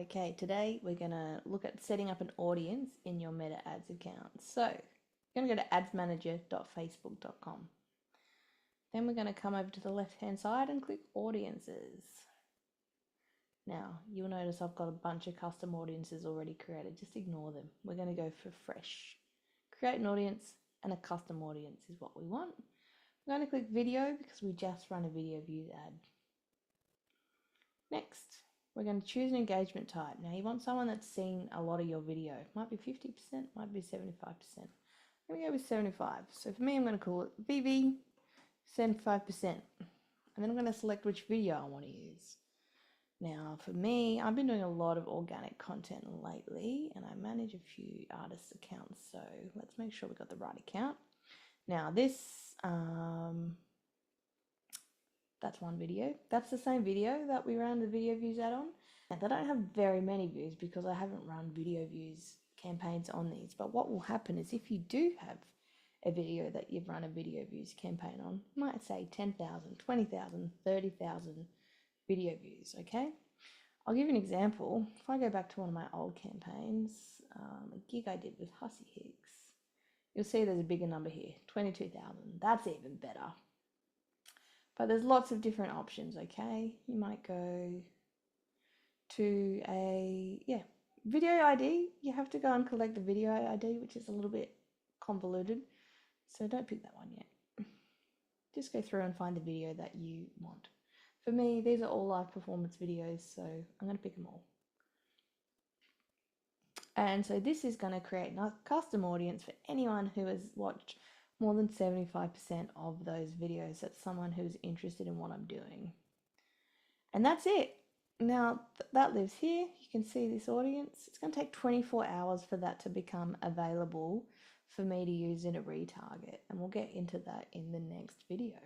Okay, today we're going to look at setting up an audience in your Meta Ads account. So you're going to go to adsmanager.facebook.com. Then we're going to come over to the left-hand side and click Audiences. Now, you'll notice I've got a bunch of custom audiences already created. Just ignore them. We're going to go for fresh. Create an audience and a custom audience is what we want. I'm going to click Video because we just run a video views ad. Next, we're going to choose an engagement type. Now, you want someone that's seen a lot of your video. Might be 50%, might be 75%. I'm going to go with 75. So for me, I'm going to call it VV 75%. And then I'm going to select which video I want to use. Now, for me, I've been doing a lot of organic content lately, and I manage a few artists' accounts. So let's make sure we've got the right account. Now, that's one video. That's the same video that we ran the video views ad on. Now, they don't have very many views because I haven't run video views campaigns on these. But what will happen is if you do have a video that you've run a video views campaign on, you might say 10,000, 20,000, 30,000 video views, okay? I'll give you an example. If I go back to one of my old campaigns, a gig I did with Hussy Hicks, you'll see there's a bigger number here, 22,000. That's even better. But there's lots of different options, okay? You might go to video ID. You have to go and collect the video ID, which is a little bit convoluted. So don't pick that one yet. Just go through and find the video that you want. For me, these are all live performance videos, so I'm going to pick them all. And so this is going to create a custom audience for anyone who has watched more than 75% of those videos. That's someone who's interested in what I'm doing. And that's it. Now that lives here. You can see this audience. It's going to take 24 hours for that to become available for me to use in a retarget. And we'll get into that in the next video.